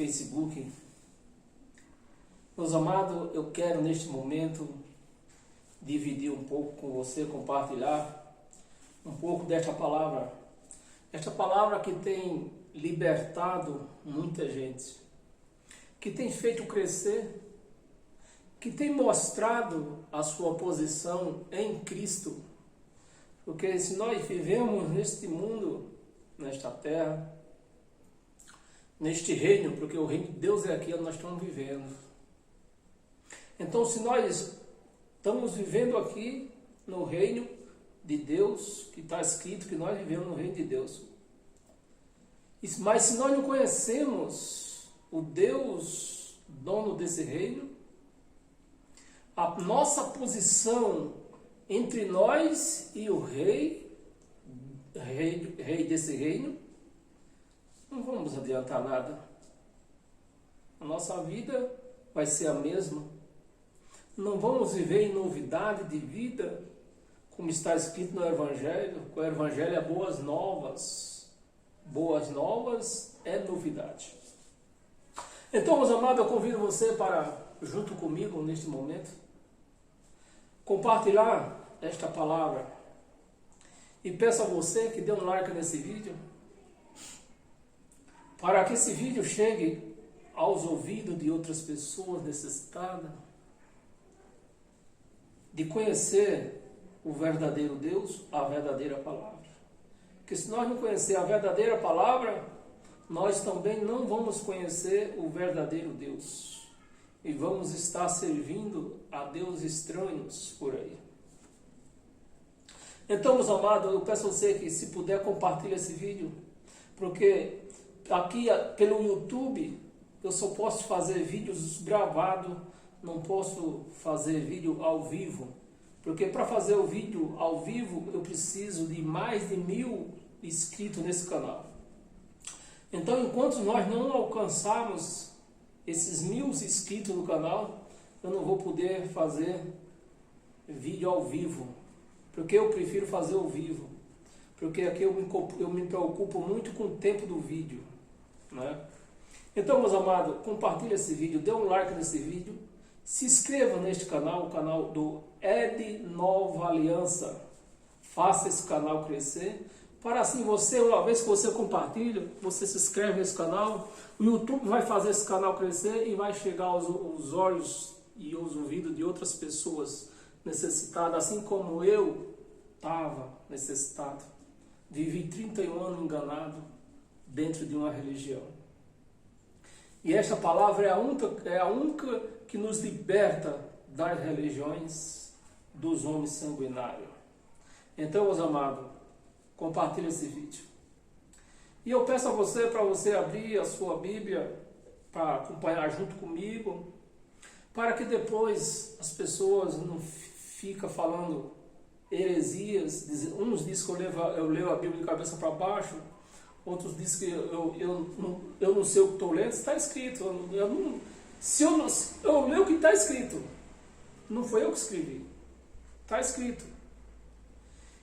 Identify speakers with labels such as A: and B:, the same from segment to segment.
A: Facebook. Meus amados, eu quero neste momento dividir um pouco com você, compartilhar um pouco desta palavra. Esta palavra que tem libertado muita gente, que tem feito crescer, que tem mostrado a sua posição em Cristo. Porque se nós vivemos neste mundo, nesta terra, neste reino, porque o reino de Deus é aqui onde nós estamos vivendo. Então, se nós estamos vivendo aqui no reino de Deus, que está escrito que nós vivemos no reino de Deus. Mas se nós não conhecemos o Deus, dono desse reino, a nossa posição entre nós e o rei desse reino, não vamos adiantar nada. A nossa vida vai ser a mesma. Não vamos viver em novidade de vida, como está escrito no Evangelho. O Evangelho é boas novas. Boas novas é novidade. Então, meus amados, eu convido você para, junto comigo neste momento, compartilhar esta palavra. E peço a você que dê um like nesse vídeo, para que esse vídeo chegue aos ouvidos de outras pessoas necessitadas de conhecer o verdadeiro Deus, a verdadeira palavra. Porque se nós não conhecermos a verdadeira palavra, nós também não vamos conhecer o verdadeiro Deus. E vamos estar servindo a deuses estranhos por aí. Então, meus amados, eu peço a você que, se puder, compartilhe esse vídeo. Porque aqui pelo YouTube eu só posso fazer vídeos gravados, não posso fazer vídeo ao vivo. Porque para fazer o vídeo ao vivo eu preciso de mais de 1000 inscritos nesse canal. Então, enquanto nós não alcançarmos esses 1000 inscritos no canal, eu não vou poder fazer vídeo ao vivo. Porque eu prefiro fazer ao vivo. Porque aqui eu me preocupo muito com o tempo do vídeo, né? Então, meus amados, compartilhe esse vídeo, dê um like nesse vídeo, se inscreva neste canal, o canal do Ed Nova Aliança. Faça esse canal crescer, para assim você, uma vez que você compartilha, você se inscreve nesse canal, o YouTube vai fazer esse canal crescer e vai chegar aos olhos e aos ouvidos de outras pessoas necessitadas, assim como eu estava necessitado. Vivi 31 anos enganado dentro de uma religião. E esta palavra é a única que nos liberta das religiões dos homens sanguinários. Então, meus amados, compartilhe esse vídeo. E eu peço a você, para você abrir a sua Bíblia, para acompanhar junto comigo, para que depois as pessoas não ficam falando heresias. Uns dizem que eu leio a Bíblia de cabeça para baixo, outros dizem que eu não sei o que estou lendo. Está escrito. Eu leio o que está escrito. Não foi eu que escrevi. Está escrito.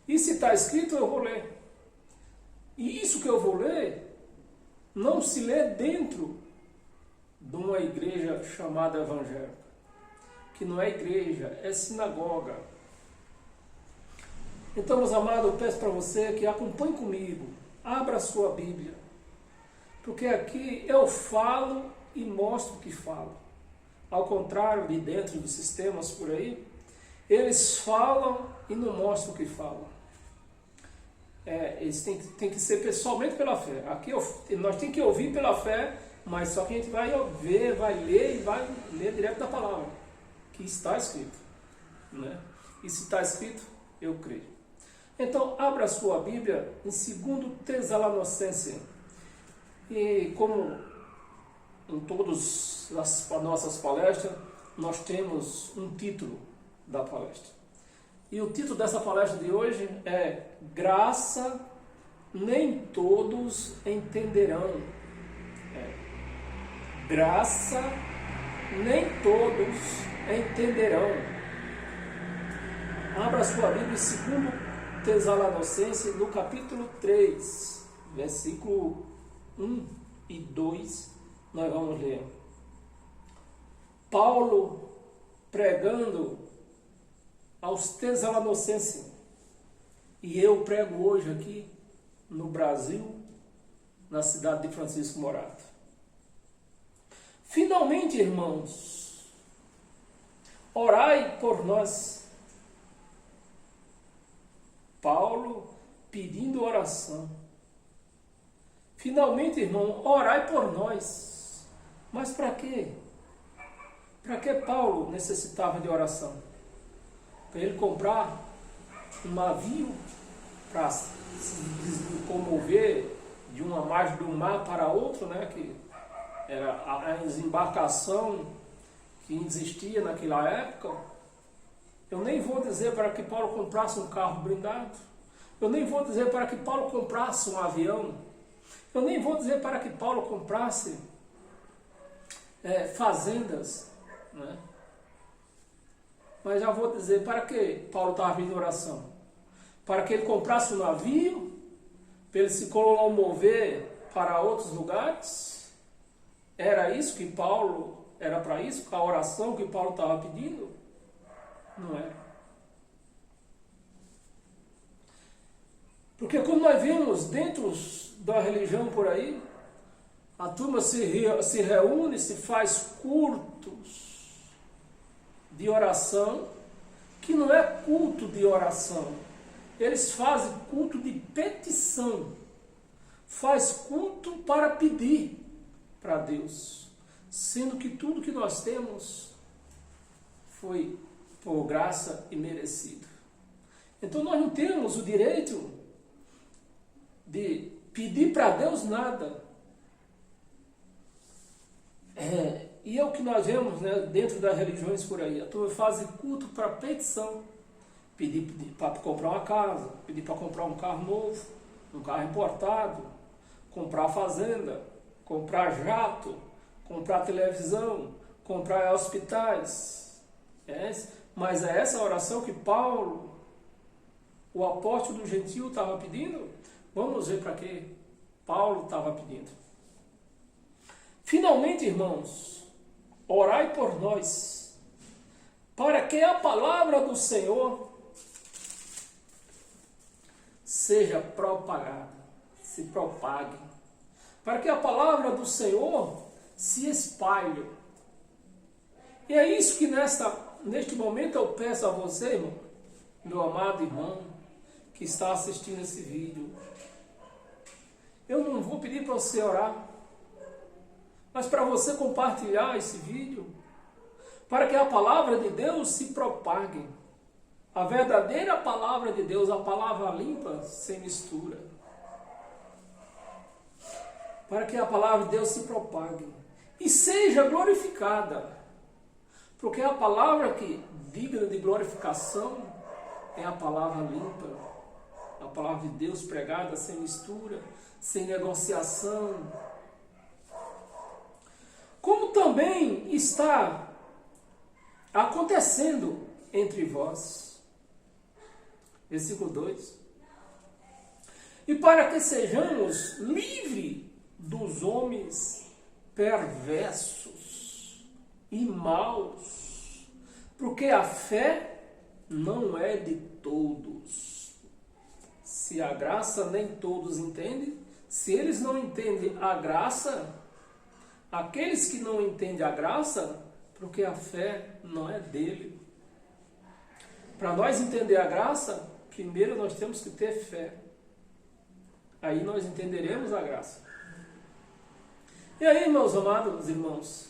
A: E se está escrito, eu vou ler. E isso que eu vou ler, não se lê dentro de uma igreja chamada evangélica. Que não é igreja, é sinagoga. Então, meus amados, eu peço para você que acompanhe comigo. Abra a sua Bíblia. Porque aqui eu falo e mostro o que falo. Ao contrário de dentro dos sistemas por aí, eles falam e não mostram o que falam. Eles têm que ser pessoalmente pela fé. Aqui nós temos que ouvir pela fé, mas só que a gente vai ver, vai ler e vai ler direto da palavra, que está escrito, né? E se está escrito, eu creio. Então, abra a sua Bíblia em 2 Tessalonicenses. E como em todas as nossas palestras, nós temos um título da palestra. E o título dessa palestra de hoje é Graça nem todos entenderão. Graça nem todos entenderão. Abra a sua Bíblia em 2 Tessalonicenses, no capítulo 3, versículo 1 e 2, Nós vamos ler. Paulo pregando aos Tessalonicenses. E eu prego hoje aqui no Brasil, na cidade de Francisco Morato. Finalmente, irmãos, orai por nós. Paulo pedindo oração. Finalmente, irmão, orai por nós. Mas para quê? Para que Paulo necessitava de oração? Para ele comprar um navio para se locomover de uma margem do mar para outra, né? Que era a desembarcação que existia naquela época. Eu nem vou dizer para que Paulo comprasse um carro blindado. Eu nem vou dizer para que Paulo comprasse um avião. Eu nem vou dizer para que Paulo comprasse fazendas, né? Mas já vou dizer para que Paulo estava pedindo oração. Para que ele comprasse um navio, para ele se locomover para outros lugares. Era isso que Paulo, era para isso, a oração que Paulo estava pedindo? Não era. Porque quando nós vemos dentro da religião por aí, a turma se reúne, se faz cultos de oração, que não é culto de oração. Eles fazem culto de petição. Faz culto para pedir para Deus. Sendo que tudo que nós temos foi por graça e merecido. Então nós não temos o direito de pedir para Deus nada. E é o que nós vemos, né, dentro das religiões por aí. A turma faz culto para petição. Pedir para comprar uma casa, pedir para comprar um carro novo, um carro importado, comprar fazenda, comprar jato, comprar televisão, comprar hospitais. Mas é essa oração que Paulo, o apóstolo do gentil, estava pedindo? Vamos ver para que Paulo estava pedindo. Finalmente, irmãos, orai por nós, para que a palavra do Senhor seja propagada, se propague, para que a palavra do Senhor se espalhe. E é isso que neste momento eu peço a você, irmão, meu amado irmão, que está assistindo esse vídeo. Eu não vou pedir para você orar, mas para você compartilhar esse vídeo, para que a palavra de Deus se propague. A verdadeira palavra de Deus, a palavra limpa, sem mistura. Para que a palavra de Deus se propague e seja glorificada. Porque a palavra que digna de glorificação é a palavra limpa. A palavra de Deus pregada sem mistura, sem negociação. Como também está acontecendo entre vós. Versículo 2. E para que sejamos livres dos homens perversos e maus, porque a fé não é de todos. Se a graça nem todos entendem, se eles não entendem a graça, aqueles que não entendem a graça, porque a fé não é dele. Para nós entender a graça, primeiro nós temos que ter fé. Aí nós entenderemos a graça. E aí, meus amados irmãos,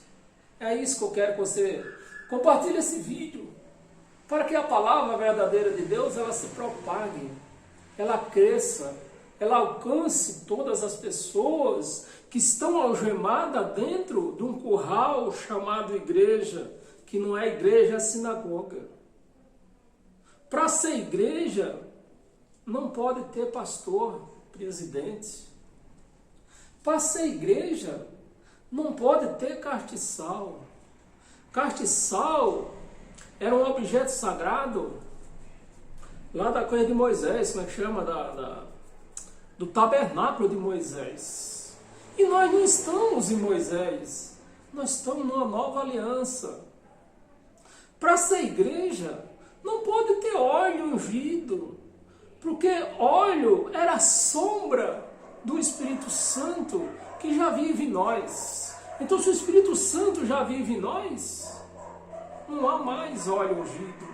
A: é isso que eu quero que você compartilhe esse vídeo, para que a palavra verdadeira de Deus, ela se propague, ela cresça, ela alcance todas as pessoas que estão algemadas dentro de um curral chamado igreja, que não é igreja, é sinagoga. Para ser igreja, não pode ter pastor, presidente. Para ser igreja, não pode ter castiçal. Castiçal era um objeto sagrado lá da coisa de Moisés, como é que chama? Do tabernáculo de Moisés. E nós não estamos em Moisés, nós estamos numa nova aliança. Para ser igreja, não pode ter óleo ungido, porque óleo era a sombra do Espírito Santo que já vive em nós. Então, se o Espírito Santo já vive em nós, não há mais óleo ungido.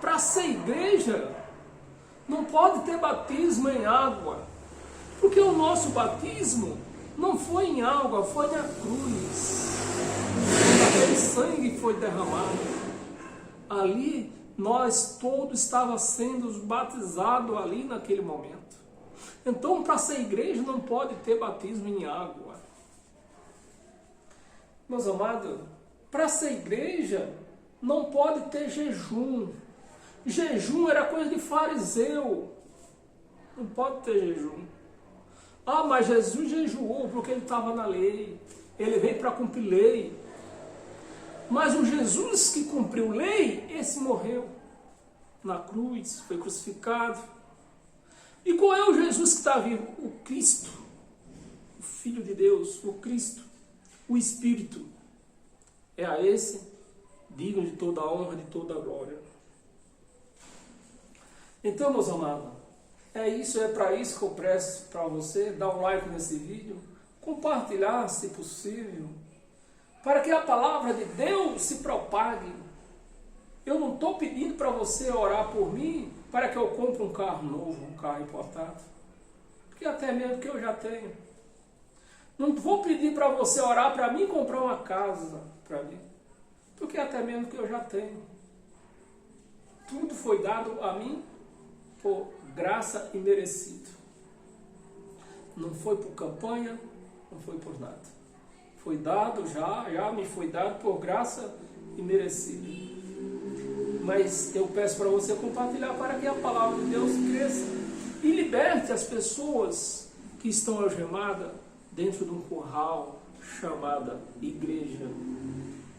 A: Para ser igreja, não pode ter batismo em água, porque o nosso batismo não foi em água, foi na cruz. Aquele sangue foi derramado. Ali, nós todos estávamos sendo batizados ali naquele momento. Então, para ser igreja, não pode ter batismo em água. Meus amados, para ser igreja, não pode ter jejum. Jejum era coisa de fariseu. Não pode ter jejum. Ah, mas Jesus jejuou porque ele estava na lei. Ele veio para cumprir lei. Mas o Jesus que cumpriu lei, esse morreu na cruz, foi crucificado. E qual é o Jesus que está vivo? O Cristo, o Filho de Deus, o Cristo, o Espírito. É a esse digno de toda a honra, de toda a glória. Então, meus amados, é para isso que eu peço para você, dar um like nesse vídeo, compartilhar, se possível, para que a palavra de Deus se propague. Eu não estou pedindo para você orar por mim, para que eu compre um carro novo, um carro importado, porque até mesmo que eu já tenho. Não vou pedir para você orar para mim comprar uma casa para mim, porque até mesmo que eu já tenho. Tudo foi dado a mim por graça e merecido. Não foi por campanha, não foi por nada. Foi dado, já me foi dado por graça e merecido. Mas eu peço para você compartilhar para que a palavra de Deus cresça e liberte as pessoas que estão algemadas dentro de um curral chamada igreja,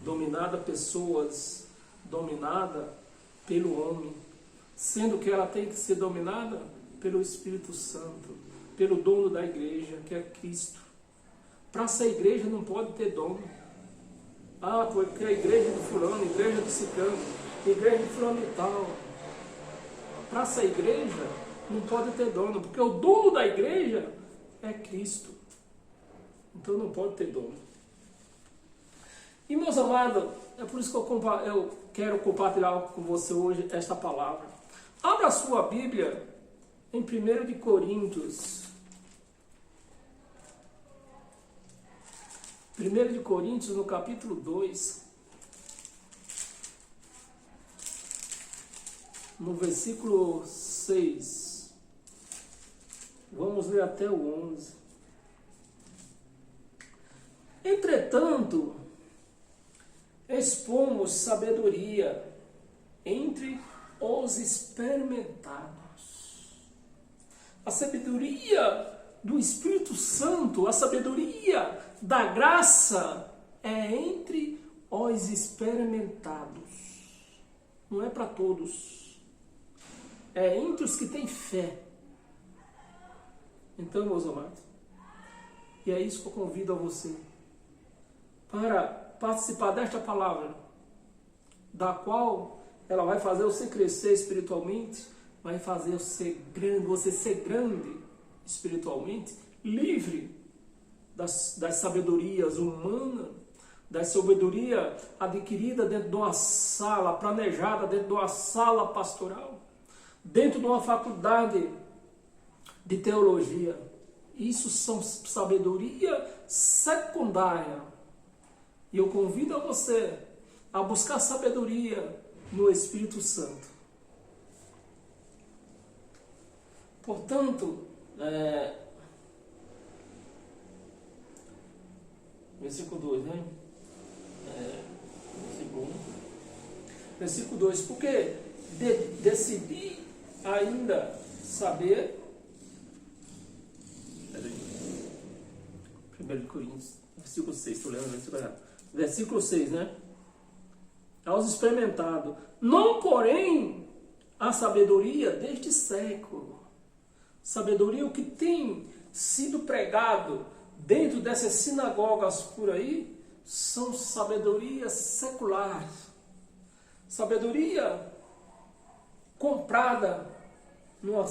A: dominada pessoas, dominada pelo homem, sendo que ela tem que ser dominada pelo Espírito Santo, pelo dono da igreja, que é Cristo. Para ser igreja não pode ter dono. Ah, porque a igreja do fulano, a igreja do ciclano, a igreja de fulano e tal. Para ser igreja não pode ter dono, porque o dono da igreja é Cristo. Então não pode ter dono. E meus amados, é por isso que eu quero compartilhar com você hoje esta palavra. Abra a sua Bíblia em 1 de Coríntios. 1 de Coríntios, no capítulo 2, no versículo 6. Vamos ler até o 11. Entretanto, expomos sabedoria entre os experimentados. A sabedoria do Espírito Santo, a sabedoria da graça é entre os experimentados. Não é para todos. É entre os que têm fé. Então, meus amados, e é isso que eu convido a você para participar desta palavra, da qual ela vai fazer você crescer espiritualmente, vai fazer você ser grande espiritualmente, livre das sabedorias humanas, da sabedoria adquirida dentro de uma sala, planejada dentro de uma sala pastoral, dentro de uma faculdade de teologia. Isso são sabedoria secundária. E eu convido a você a buscar sabedoria no Espírito Santo. Portanto, versículo 2, né? Versículo 1. Versículo 2. Porque decidi ainda saber. 1 Coríntios, versículo 6, estou lendo, versículo errado. Versículo 6, né? Aos experimentados. Não, porém, a sabedoria deste século, Sabedoria, o que tem sido pregado dentro dessas sinagogas por aí, são sabedorias seculares. Sabedoria comprada numa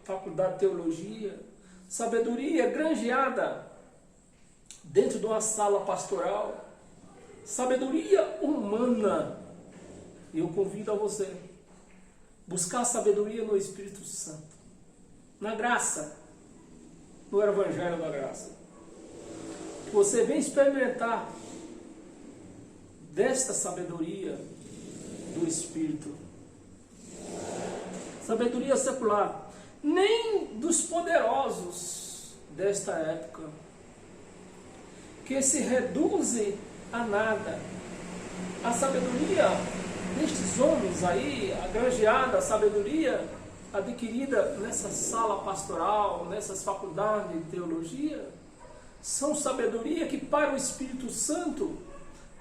A: faculdade de teologia. Sabedoria granjeada dentro de uma sala pastoral. Sabedoria humana. E eu convido a você buscar sabedoria no Espírito Santo, na graça, no Evangelho da Graça. Que você venha experimentar desta sabedoria do Espírito. Sabedoria secular, nem dos poderosos desta época, que se reduzem a nada. A sabedoria destes homens aí, a granjeada, a sabedoria adquirida nessa sala pastoral, nessas faculdades de teologia, são sabedoria que para o Espírito Santo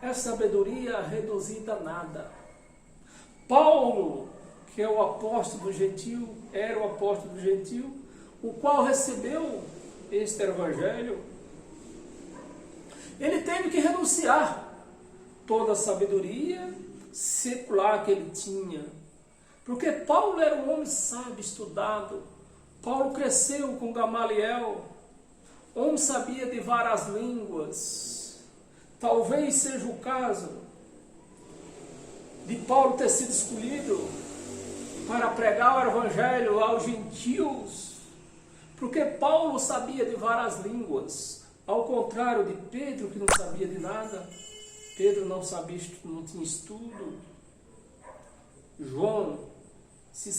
A: é sabedoria reduzida a nada. Paulo, que é o apóstolo do gentil, era o apóstolo do gentil, o qual recebeu este evangelho, ele teve que renunciar toda a sabedoria secular que ele tinha. Porque Paulo era um homem sábio, estudado. Paulo cresceu com Gamaliel. Homem sabia de várias línguas. Talvez seja o caso de Paulo ter sido escolhido para pregar o evangelho aos gentios. Porque Paulo sabia de várias línguas. Ao contrário de Pedro, que não sabia de nada. Pedro não sabia, não tinha estudo. João, se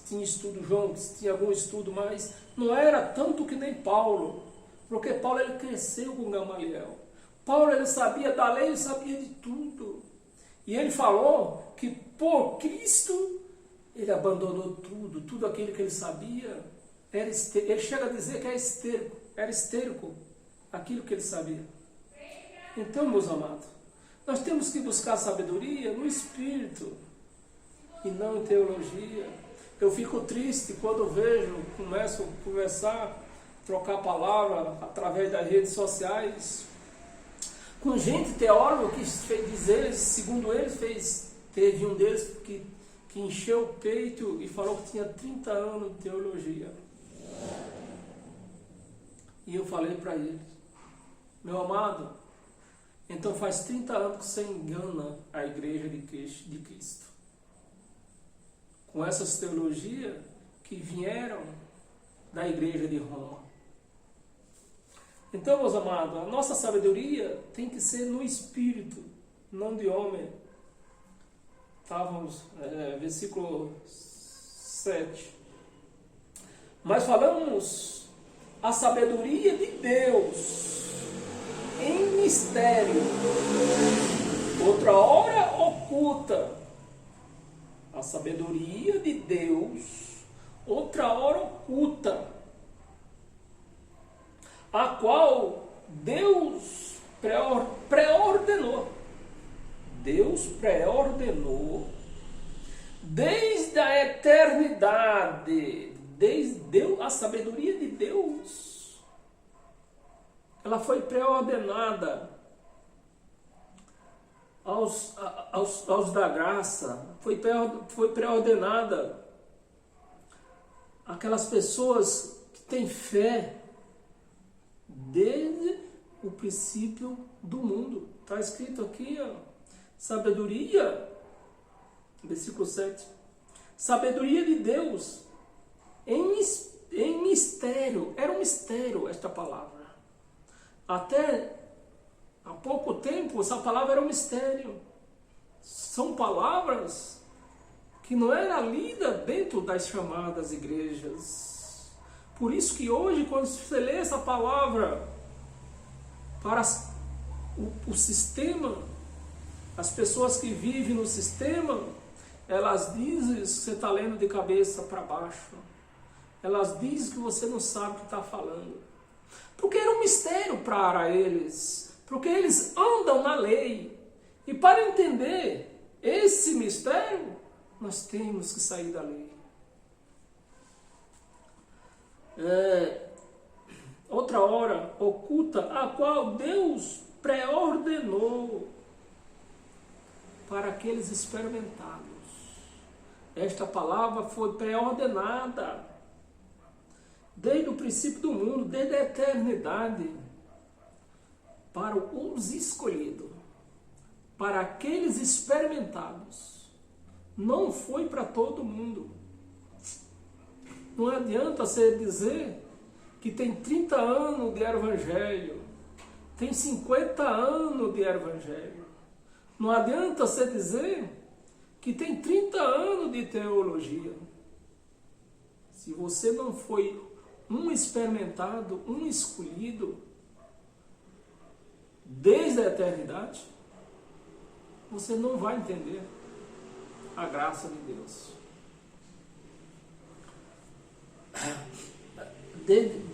A: tinha estudo, João, se tinha algum estudo, mas não era tanto que nem Paulo. Porque Paulo ele cresceu com Gamaliel. Paulo ele sabia da lei, ele sabia de tudo. E ele falou que por Cristo ele abandonou tudo, tudo aquilo que ele sabia. Ele chega a dizer que era esterco aquilo que ele sabia. Então, meus amados, nós temos que buscar sabedoria no Espírito e não em teologia. Eu fico triste quando começo a conversar, trocar palavra através das redes sociais, com gente teóloga que segundo eles, teve um deles que encheu o peito e falou que tinha 30 anos de teologia. E eu falei para ele, meu amado, então faz 30 anos que você engana a igreja de Cristo. Com essas teologias que vieram da igreja de Roma. Então, meus amados, a nossa sabedoria tem que ser no Espírito, não de homem. Estávamos, versículo 7. Mas falamos a sabedoria de Deus em mistério, outra hora oculta. A sabedoria de Deus, outra hora oculta, a qual Deus preordenou. Deus preordenou desde a eternidade. A sabedoria de Deus, ela foi preordenada aos da graça, foi preordenada aquelas pessoas que têm fé desde o princípio do mundo. Está escrito aqui, ó, sabedoria, versículo 7, sabedoria de Deus em mistério. Era um mistério esta palavra. Até há pouco tempo essa palavra era um mistério. São palavras que não eram lidas dentro das chamadas igrejas. Por isso que hoje, quando você lê essa palavra para o sistema, as pessoas que vivem no sistema, elas dizem que você está lendo de cabeça para baixo. Elas dizem que você não sabe o que está falando. Porque era um mistério para eles. Porque eles andam na lei. E para entender esse mistério, nós temos que sair da lei. outra hora oculta, a qual Deus pré-ordenou para aqueles experimentados. Esta palavra foi pré-ordenada desde o princípio do mundo, desde a eternidade, para os escolhidos, para aqueles experimentados. Não foi para todo mundo. Não adianta você dizer que tem 30 anos de evangelho, tem 50 anos de evangelho. Não adianta você dizer que tem 30 anos de teologia. Se você não foi um experimentado, um escolhido, desde a eternidade, você não vai entender a graça de Deus.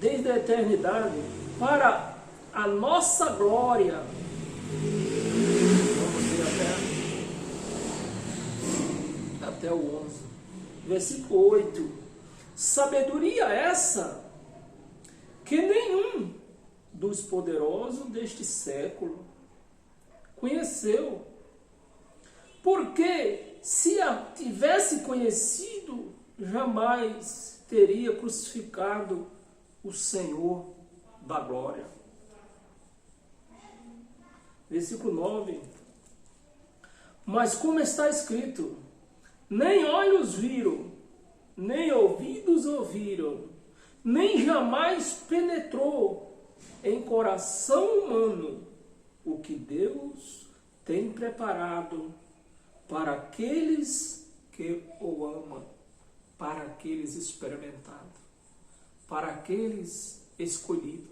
A: Desde a eternidade, para a nossa glória. Vamos ver até o 11. Versículo 8. Sabedoria essa que nenhum dos poderosos deste século conheceu. Porque se a tivesse conhecido, jamais teria crucificado o Senhor da glória. Versículo 9. Mas como está escrito, nem olhos viram, nem ouvidos ouviram, nem jamais penetrou em coração humano o que Deus tem preparado para aqueles que o amam, para aqueles experimentados, para aqueles escolhidos.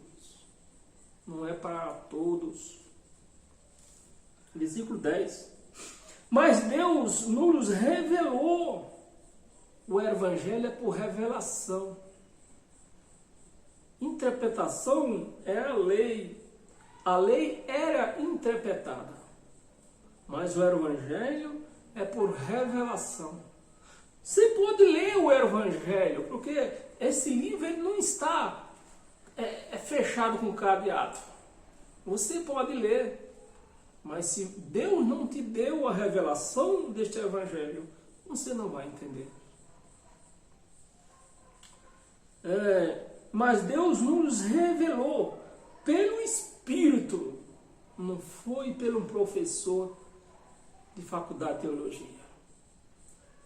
A: Não é para todos. Versículo 10. Mas Deus nos revelou. O evangelho é por revelação. Interpretação é a lei. A lei era interpretada. Mas o evangelho é por revelação. Você pode ler o evangelho, porque esse livro ele não está fechado com cadeado. Você pode ler. Mas se Deus não te deu a revelação deste evangelho, você não vai entender. Mas Deus nos revelou pelo Espírito, não foi pelo professor de faculdade de teologia,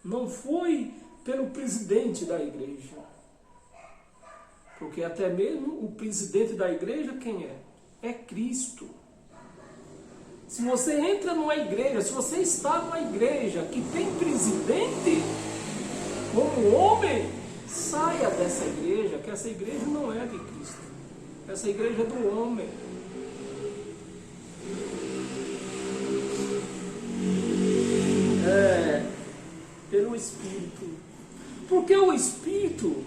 A: não foi pelo presidente da igreja, porque até mesmo o presidente da igreja quem é? É Cristo. Se você entra numa igreja, se você está numa igreja que tem presidente como homem, saia dessa igreja, que essa igreja não é de Cristo. Essa igreja é do homem. Pelo Espírito. Porque o Espírito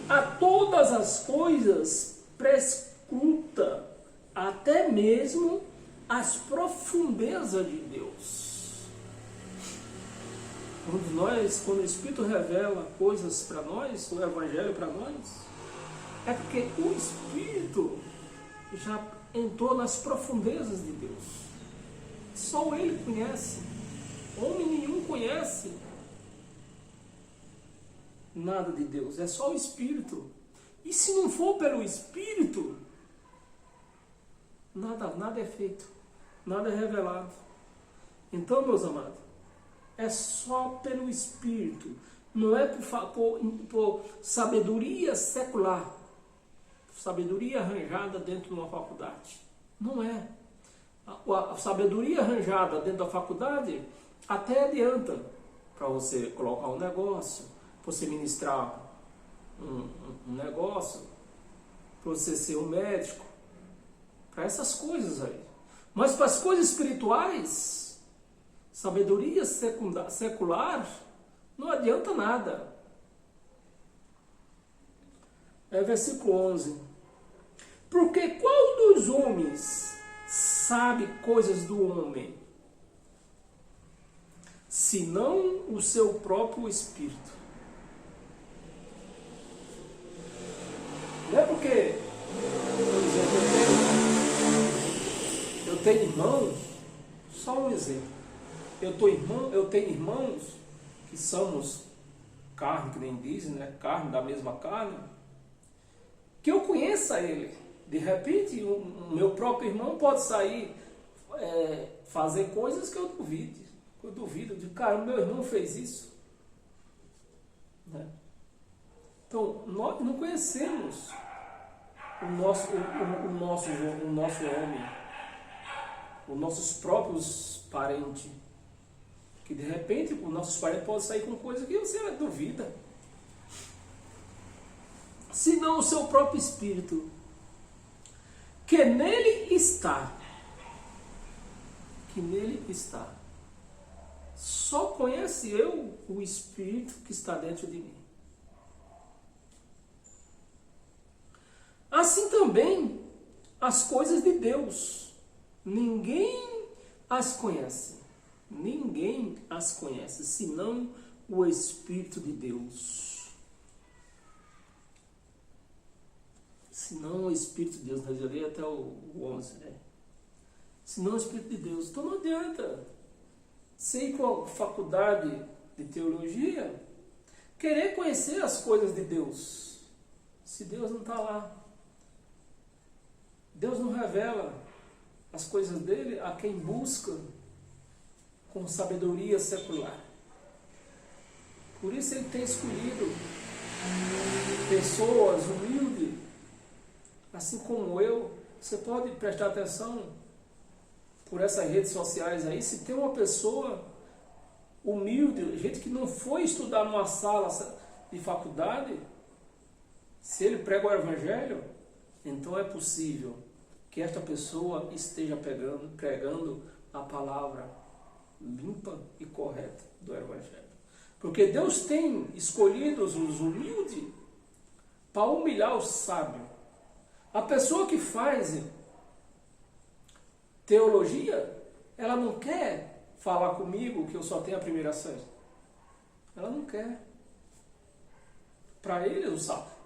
A: a todas as coisas prescruta, até mesmo as profundezas de Deus. Quando o Espírito revela coisas para nós, o Evangelho para nós, é porque o Espírito já entrou nas profundezas de Deus. Só Ele conhece. Homem nenhum conhece nada de Deus. É só o Espírito. E se não for pelo Espírito, nada é feito. Nada é revelado. Então, meus amados, é só pelo Espírito. Não é por sabedoria secular. Sabedoria arranjada dentro de uma faculdade. Não é. A sabedoria arranjada dentro da faculdade até adianta para você colocar um negócio, para você ministrar um negócio, para você ser um médico, para essas coisas aí. Mas para as coisas espirituais, sabedoria secular não adianta nada. Versículo 11. Porque qual dos homens sabe coisas do homem, senão o seu próprio espírito? tenho irmãos, só um exemplo. Eu tenho irmãos que somos carne, que nem dizem, né? Carne da mesma carne, que eu conheça ele. De repente, o meu próprio irmão pode sair, fazer coisas que eu duvido. Eu duvido de, cara, meu irmão fez isso. Né? Então, nós não conhecemos o nosso homem, os nossos próprios parentes. Que de repente os nossos parentes podem sair com coisa que você duvida. Se não o seu próprio espírito, que nele está. Só conhece eu o espírito que está dentro de mim. Assim também as coisas de Deus. Ninguém as conhece. Ninguém as conhece, senão o Espírito de Deus. Senão o Espírito de Deus. Nós já li até o 11, né? Senão o Espírito de Deus. Então não adianta você ir para a faculdade de teologia, querer conhecer as coisas de Deus, se Deus não está lá. Deus não revela as coisas dele a quem busca com sabedoria secular. Por isso ele tem escolhido pessoas humildes, assim como eu. Você pode prestar atenção por essas redes sociais aí, se tem uma pessoa humilde, gente que não foi estudar numa sala de faculdade, se ele prega o Evangelho, então é possível que esta pessoa esteja pregando a palavra limpa e correta do Evangelho. Porque Deus tem escolhido os humildes para humilhar os sábios. A pessoa que faz teologia, ela não quer falar comigo que eu só tenho a primeira série. Ela não quer. Para ele,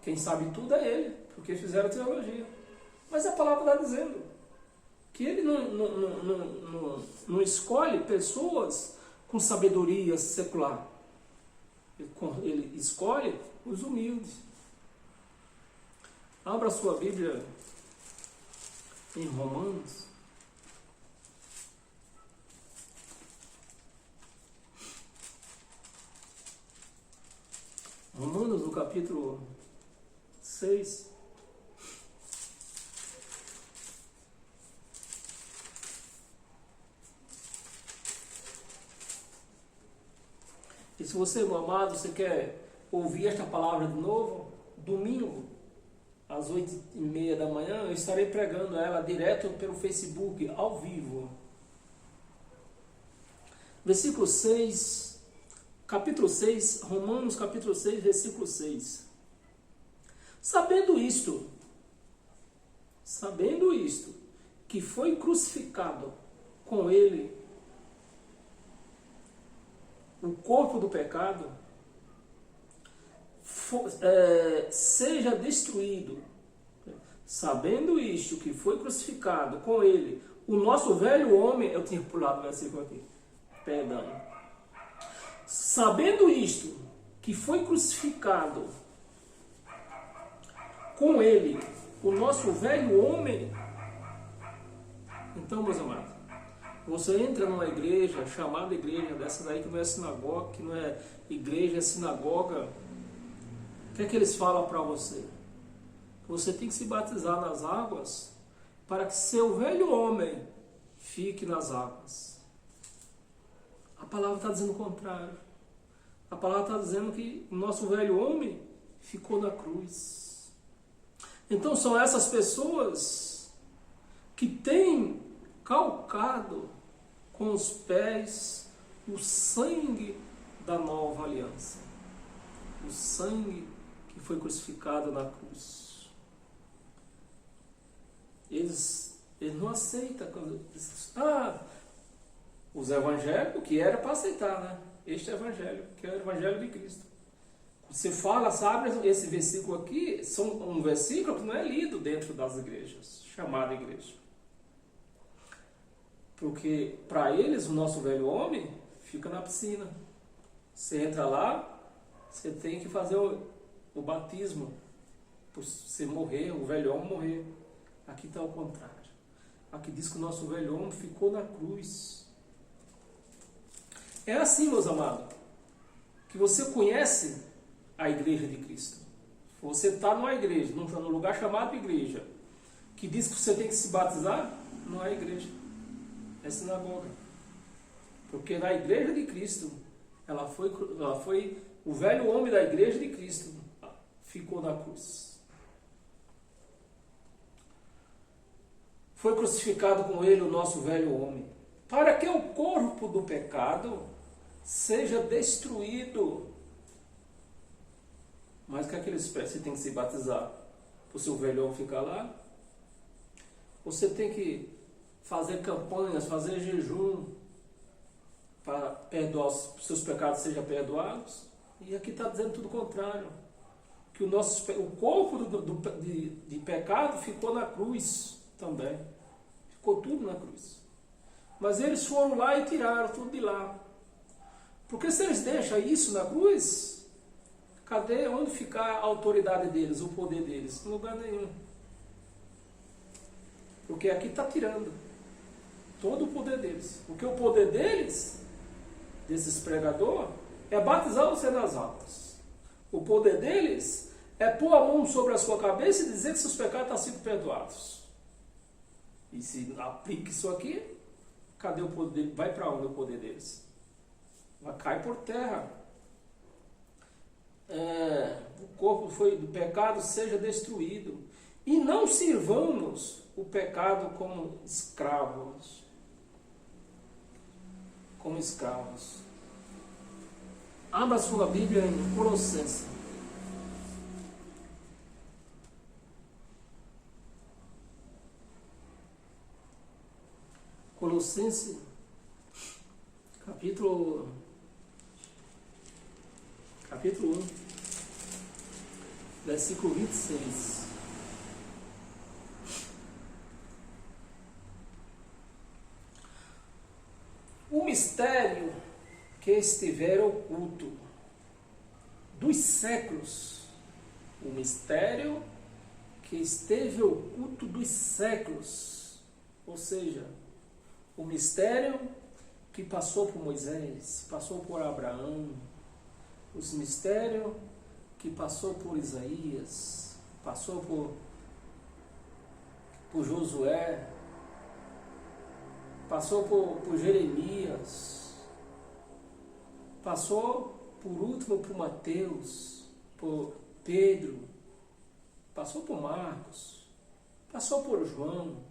A: quem sabe tudo é ele, porque fizeram teologia. Mas a palavra está dizendo que ele não escolhe pessoas com sabedoria secular. Ele escolhe os humildes. Abra sua Bíblia em Romanos. Romanos, no capítulo 6. E se você, meu amado, você quer ouvir esta palavra de novo, domingo, às 8h30 da manhã, eu estarei pregando ela direto pelo Facebook, ao vivo. Versículo 6, capítulo 6, Romanos capítulo 6, versículo 6. Sabendo isto, que foi crucificado com ele o corpo do pecado, seja destruído. Sabendo isto, que foi crucificado com ele o nosso velho homem. Eu tinha pulado o versículo aqui, perdão. Sabendo isto, que foi crucificado com ele o nosso velho homem. Então, meus amados, você entra numa igreja, chamada igreja, dessas aí que não é sinagoga, que não é igreja, é sinagoga. O que é que eles falam para você? Você tem que se batizar nas águas para que seu velho homem fique nas águas. A palavra está dizendo o contrário. A palavra está dizendo que o nosso velho homem ficou na cruz. Então são essas pessoas que têm calcado com os pés o sangue da nova aliança. O sangue que foi crucificado na cruz. Eles não aceitam. Os evangélicos, que era para aceitar, né? Este evangelho, que é o evangelho de Cristo. Você fala, sabe, esse versículo aqui, um versículo que não é lido dentro das igrejas, chamada igreja. Porque para eles o nosso velho homem fica na piscina. Você entra lá, você tem que fazer o batismo. Por você morrer, o velho homem morrer. Aqui está o contrário. Aqui diz que o nosso velho homem ficou na cruz. É assim, meus amados, que você conhece a igreja de Cristo. Você está numa igreja, num lugar chamado igreja, que diz que você tem que se batizar, não é igreja, é sinagoga. Porque na igreja de Cristo, ela foi o velho homem da igreja de Cristo, ficou na cruz. Foi crucificado com ele o nosso velho homem, para que o corpo do pecado seja destruído. Mas o que é que ele espera? Você tem que se batizar para o seu velho homem ficar lá? Você tem que fazer campanhas, fazer jejum para perdoar os seus pecados sejam perdoados? E aqui está dizendo tudo o contrário. Que o corpo de pecado ficou na cruz também. Ficou tudo na cruz. Mas eles foram lá e tiraram tudo de lá. Porque se eles deixam isso na cruz, cadê? Onde fica a autoridade deles, o poder deles? Em lugar nenhum. Porque aqui está tirando todo o poder deles. Porque o poder deles, desses pregadores, é batizar você nas águas. O poder deles é pôr a mão sobre a sua cabeça e dizer que seus pecados estão sendo perdoados. E se aplica isso aqui, cadê o poder deles? Vai para onde o poder deles? Vai cair por terra. O corpo do pecado seja destruído. E não sirvamos o pecado como escravos. Como escravos. Abra sua Bíblia em Colossenses. Colossenses, capítulo 1, versículo 26. O mistério que estiver oculto dos séculos, o mistério que esteve oculto dos séculos, ou seja, o mistério que passou por Moisés, passou por Abraão, os mistérios que passou por Isaías, passou por Josué, passou por Jeremias, passou por último por Mateus, por Pedro, passou por Marcos, passou por João,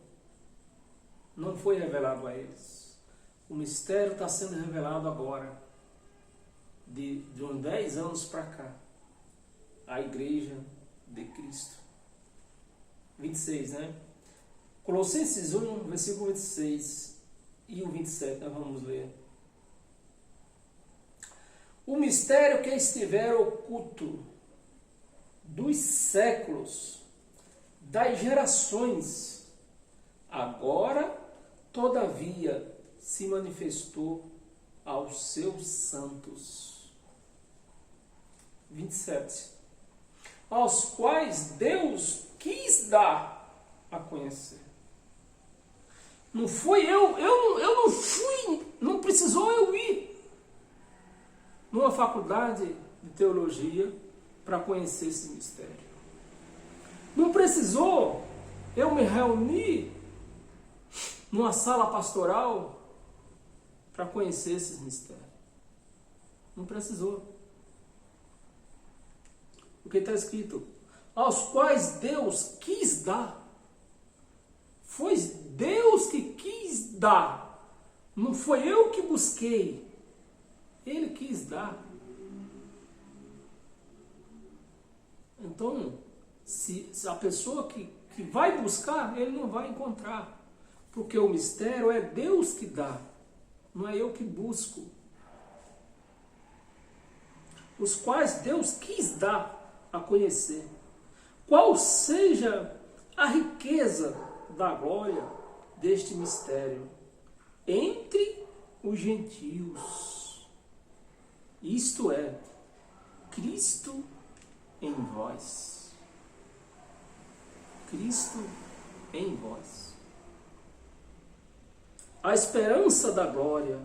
A: não foi revelado a eles. O mistério está sendo revelado agora, de uns 10 anos para cá, a igreja de Cristo. 26, né? Colossenses 1, versículo 26 e o 27, nós vamos ler. O mistério que estiver oculto dos séculos, das gerações, agora, todavia, se manifestou aos seus santos. 27. Aos quais Deus quis dar a conhecer. Não fui eu não fui, não precisou eu ir numa faculdade de teologia para conhecer esse mistério. Não precisou eu me reunir numa sala pastoral para conhecer esses mistérios. Não precisou. Porque está escrito, aos quais Deus quis dar. Foi Deus que quis dar. Não foi eu que busquei. Ele quis dar. Então, se a pessoa que vai buscar, ele não vai encontrar. Porque o mistério é Deus que dá. Não é eu que busco. Os quais Deus quis dar a conhecer. Qual seja a riqueza da glória deste mistério? entre os gentios. Isto é, Cristo em vós. Cristo em vós. A esperança da glória.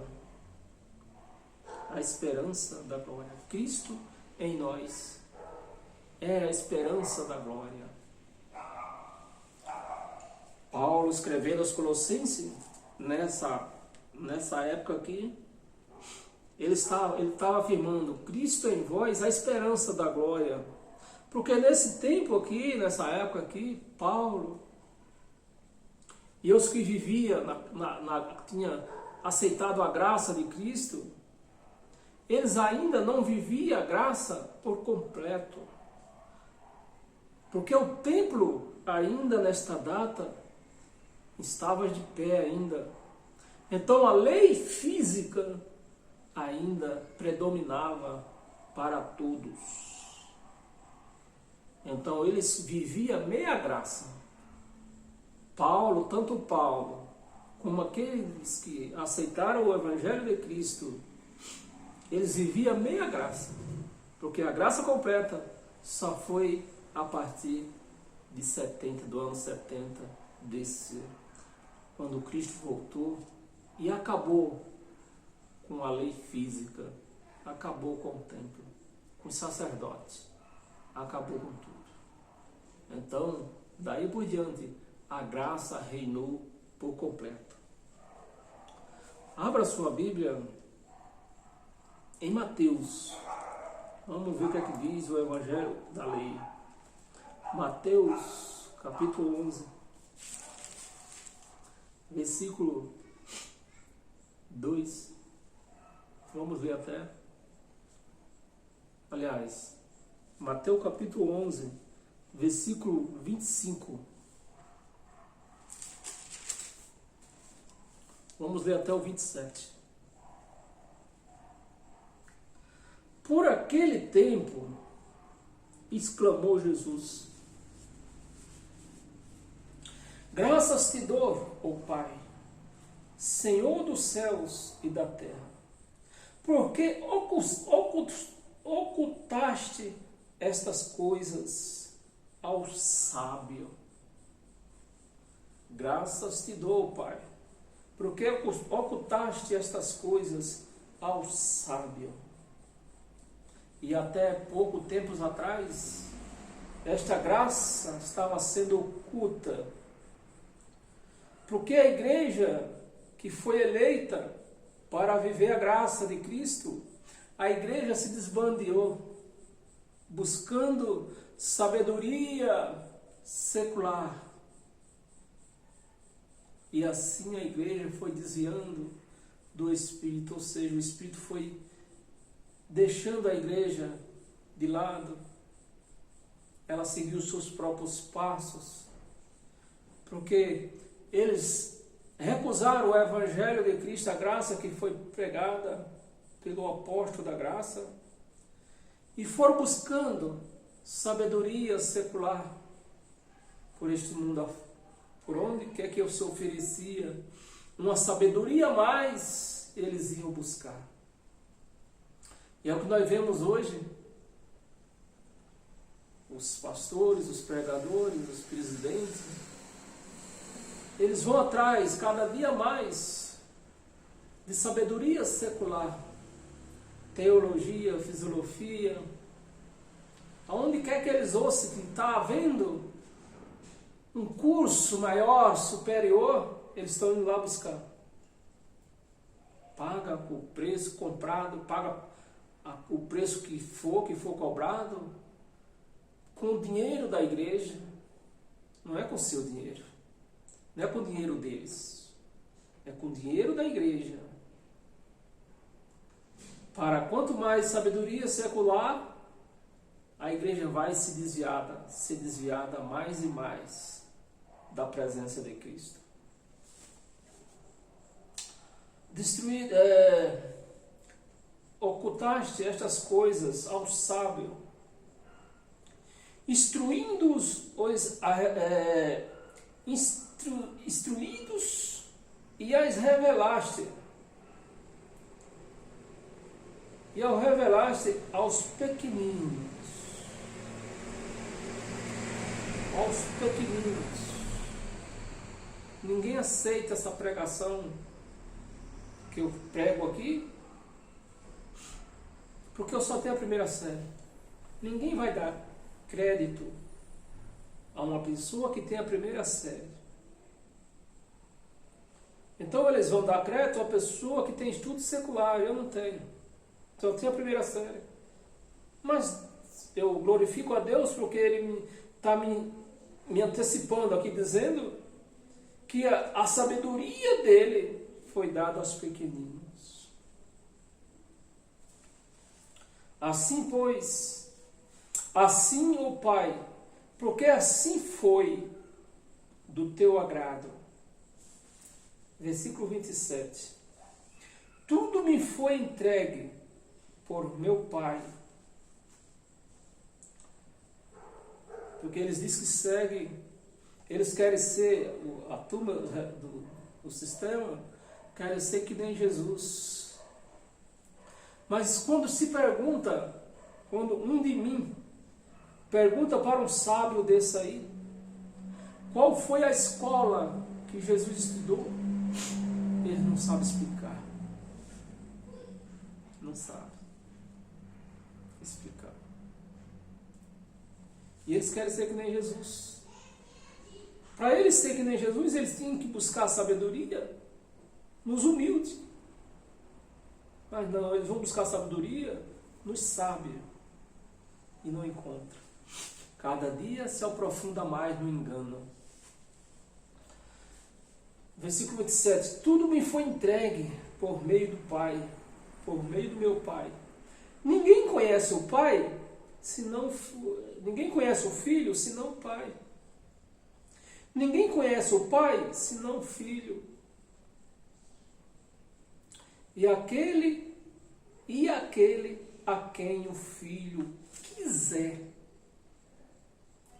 A: A esperança da glória. Cristo em nós é a esperança da glória. Paulo, escrevendo aos Colossenses, nessa época aqui, ele estava afirmando: Cristo em vós, a esperança da glória. Porque nesse tempo aqui, nessa época aqui, Paulo e os que viviam, tinham aceitado a graça de Cristo, eles ainda não viviam a graça por completo. Porque o templo, ainda nesta data, estava de pé ainda. Então a lei física ainda predominava para todos. Então eles viviam meia graça. Tanto Paulo como aqueles que aceitaram o Evangelho de Cristo, eles viviam meia graça. Porque a graça completa só foi a partir do ano 70 quando Cristo voltou e acabou com a lei física, acabou com o templo, com os sacerdotes, acabou com tudo. Então, daí por diante, a graça reinou por completo. Abra sua Bíblia em Mateus. Vamos ver o que é que diz o Evangelho da Lei. Mateus, capítulo 11, versículo 2. Vamos ler até. Aliás, Mateus capítulo 11, versículo 25. Vamos ler até o 27. Por aquele tempo, exclamou Jesus: graças te dou, ó Pai, Senhor dos céus e da terra, porque ocultaste estas coisas ao sábio. Graças te dou, Pai, porque ocultaste estas coisas ao sábio. E até pouco tempo atrás, esta graça estava sendo oculta, porque a igreja que foi eleita para viver a graça de Cristo, a igreja se desbandeou, buscando sabedoria secular. E assim a igreja foi desviando do Espírito, ou seja, o Espírito foi deixando a igreja de lado. Ela seguiu seus próprios passos, porque eles recusaram o Evangelho de Cristo, a graça que foi pregada pelo apóstolo da graça, e foram buscando sabedoria secular por este mundo, por onde quer que eu se oferecia uma sabedoria a mais, eles iam buscar. E é o que nós vemos hoje. Os pastores, os pregadores, os presidentes, eles vão atrás cada dia mais de sabedoria secular, teologia, filosofia. Aonde quer que eles ouçam que está havendo um curso maior, superior, eles estão indo lá buscar. Paga o preço comprado, paga o preço que for cobrado, com o dinheiro da igreja, não é com o seu dinheiro, não é com o dinheiro deles, é com o dinheiro da igreja. Para quanto mais sabedoria secular, a igreja vai se desviada mais e mais da presença de Cristo. Ocultaste estas coisas ao sábio, instruídos e as revelaste. E ao revelaste aos pequeninos. Aos pequeninos. Ninguém aceita essa pregação que eu prego aqui, porque eu só tenho a primeira série. Ninguém vai dar crédito a uma pessoa que tem a primeira série. Então eles vão dar crédito a pessoa que tem estudo secular. Eu não tenho. Então eu tenho a primeira série. Mas eu glorifico a Deus porque Ele está me antecipando aqui, dizendo que a sabedoria dele foi dada aos pequeninos. Assim, pois, assim, ó Pai, porque assim foi do teu agrado. Versículo 27. Tudo me foi entregue por meu Pai. Porque eles dizem que seguem, eles querem ser, a turma do sistema, querem ser que nem Jesus. Mas quando se pergunta, quando um de mim pergunta para um sábio desse aí, qual foi a escola que Jesus estudou? Ele não sabe explicar. Não sabe explicar. E eles querem ser que nem Jesus. Para eles ser que nem Jesus, eles tinham que buscar sabedoria nos humildes. Mas não, eles vão buscar sabedoria nos sábios. E não encontram. Cada dia se aprofunda mais no engano. Versículo 27. Tudo me foi entregue por meio do Pai. Por meio do meu Pai. Ninguém conhece o Pai, senão... Ninguém conhece o Filho, senão o Pai. Ninguém conhece o Pai, senão o Filho. E aquele a quem o Filho quiser.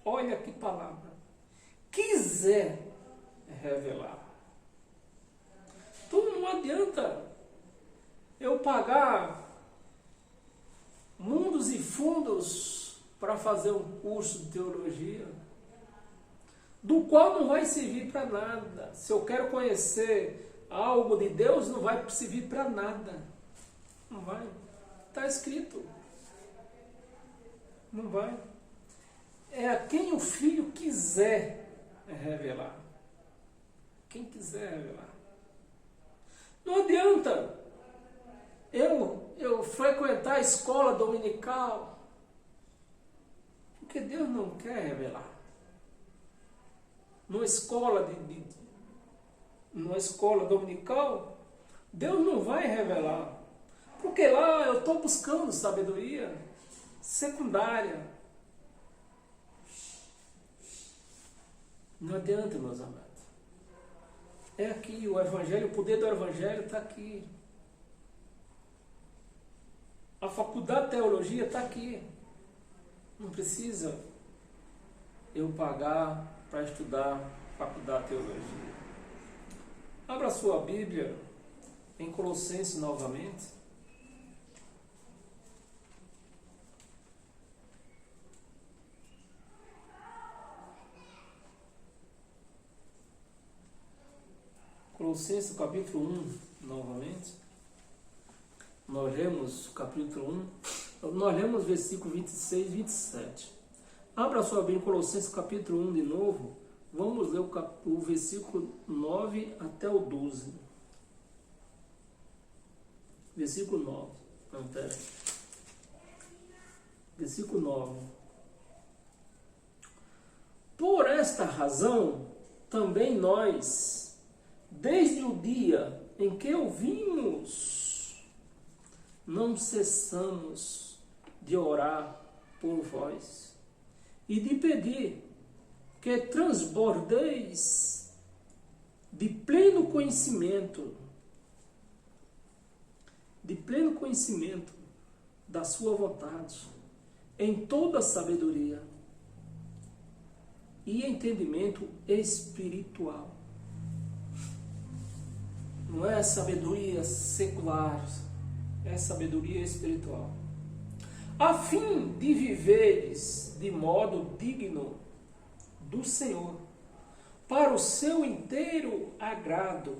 A: Olha que palavra. Quiser revelar. Então não adianta eu pagar mundos e fundos para fazer um curso de teologia, do qual não vai servir para nada. Se eu quero conhecer algo de Deus, não vai servir para nada. Não vai. Está escrito. Não vai. É a quem o Filho quiser revelar. Quem quiser revelar. Não adianta eu frequentar a escola dominical, porque Deus não quer revelar. Numa escola dominical, Deus não vai revelar. Porque lá eu estou buscando sabedoria secundária. Não adianta, meus amados. É aqui o Evangelho, o poder do Evangelho está aqui. A faculdade de teologia está aqui. Não precisa eu pagar para estudar faculdade de teologia. Abra a sua Bíblia em Colossenses novamente. Colossenses capítulo 1 novamente. Nós lemos capítulo 1, nós lemos versículo 26 e 27. Abra sua Bíblia em Colossenses capítulo 1 de novo. Vamos ler o versículo 9 até o 12. Versículo 9. Não, pera. Versículo 9. Por esta razão, também nós, desde o dia em que ouvimos, não cessamos de orar por vós e de pedir que transbordeis de pleno conhecimento da sua vontade, em toda sabedoria e entendimento espiritual, Não é sabedoria secular, é sabedoria espiritual. A fim de viveres de modo digno do Senhor, para o seu inteiro agrado,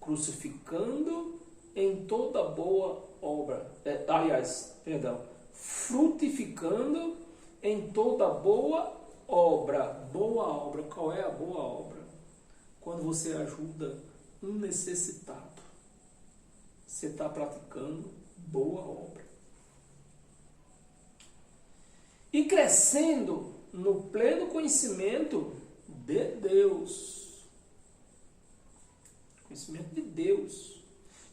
A: crucificando em toda boa obra, frutificando em toda boa obra. Boa obra, qual é a boa obra? Quando você ajuda um necessitado, você está praticando boa obra. E crescendo no pleno conhecimento de Deus. Conhecimento de Deus.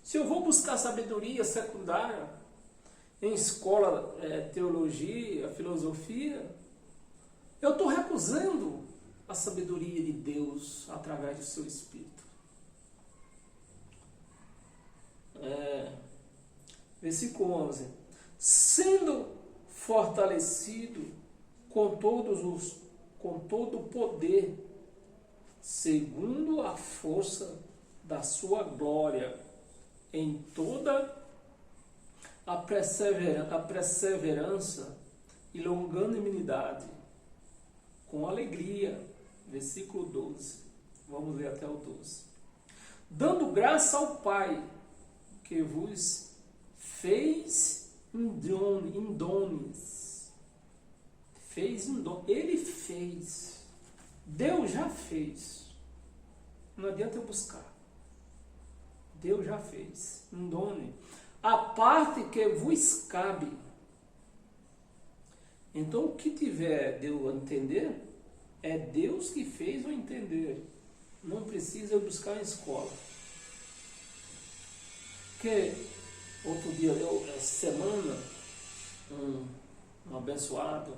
A: Se eu vou buscar sabedoria secundária em escola, teologia, filosofia, eu estou recusando a sabedoria de Deus através do seu Espírito. Versículo 11. Sendo fortalecido com todo o poder, segundo a força da sua glória, em toda a perseverança e longanimidade, com alegria. Versículo 12. Vamos ler até o 12. Dando graça ao Pai, que vos fez indônes. Ele fez. Deus já fez. Não adianta eu buscar. Deus já fez. Indone. A parte que vos cabe. Então, o que tiver de eu entender, é Deus que fez eu entender. Não precisa eu buscar em escola. Porque outro dia, essa semana, um abençoado,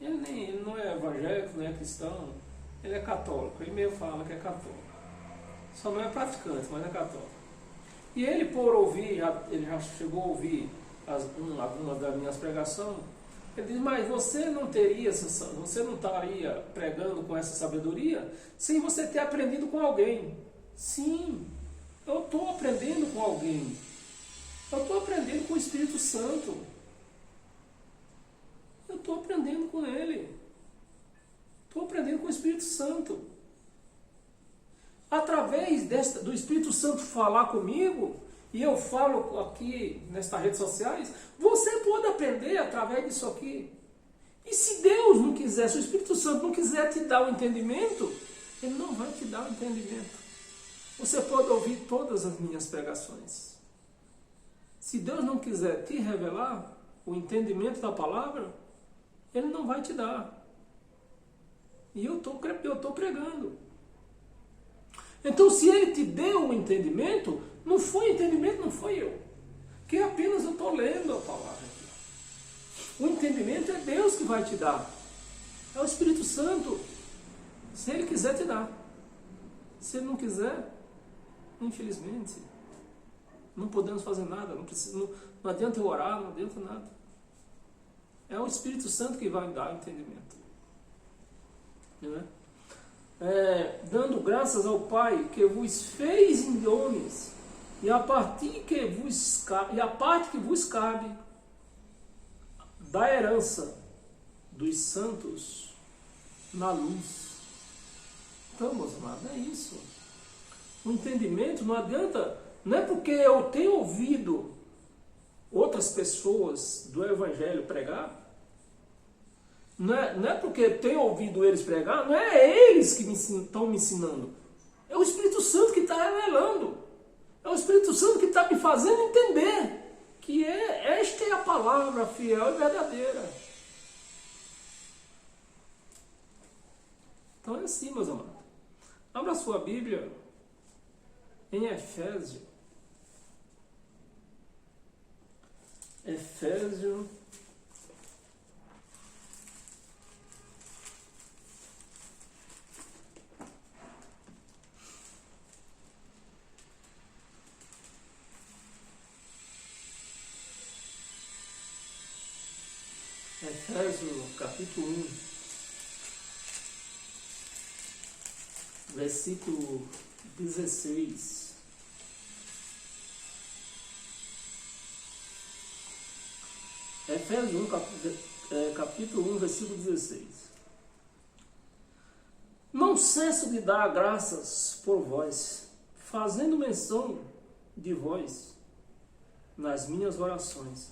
A: ele não é evangélico, não é cristão, ele é católico. Ele meio fala que é católico. Só não é praticante, mas é católico. E ele, por ouvir, ele já chegou a ouvir algumas das minhas pregações. Ele diz, mas você não estaria pregando com essa sabedoria sem você ter aprendido com alguém. Sim, eu estou aprendendo com alguém. Eu estou aprendendo com o Espírito Santo. Eu estou aprendendo com Ele. Estou aprendendo com o Espírito Santo. Através do Espírito Santo falar comigo, e eu falo aqui nestas redes sociais, você pode aprender através disso aqui. E se Deus não quiser, se o Espírito Santo não quiser te dar o entendimento, Ele não vai te dar o entendimento. Você pode ouvir todas as minhas pregações. Se Deus não quiser te revelar o entendimento da palavra, Ele não vai te dar. E eu estou pregando. Então, se Ele te deu o entendimento, não foi entendimento, não foi eu. Que apenas eu estou lendo a palavra aqui. O entendimento é Deus que vai te dar. É o Espírito Santo. Se Ele quiser te dar. Se Ele não quiser, infelizmente, não podemos fazer nada. Não adianta eu orar, não adianta nada. É o Espírito Santo que vai dar o entendimento. Não é? Dando graças ao Pai que vos fez indônes, e a parte que vos cabe da herança dos santos na luz. Então, meus amados, é isso. O entendimento não adianta, não é porque eu tenho ouvido outras pessoas do Evangelho pregar, não é porque eu tenho ouvido eles pregar, não é eles que estão me ensinando. É o Espírito Santo que está revelando. É o Espírito Santo que está me fazendo entender que esta é a palavra fiel e verdadeira. Então é assim, meus amados. Abra a sua Bíblia em Efésios. Efésios. Efésios capítulo 1, versículo 16. Efésios 1, capítulo 1, versículo 16. Não cesso de dar graças por vós, fazendo menção de vós nas minhas orações.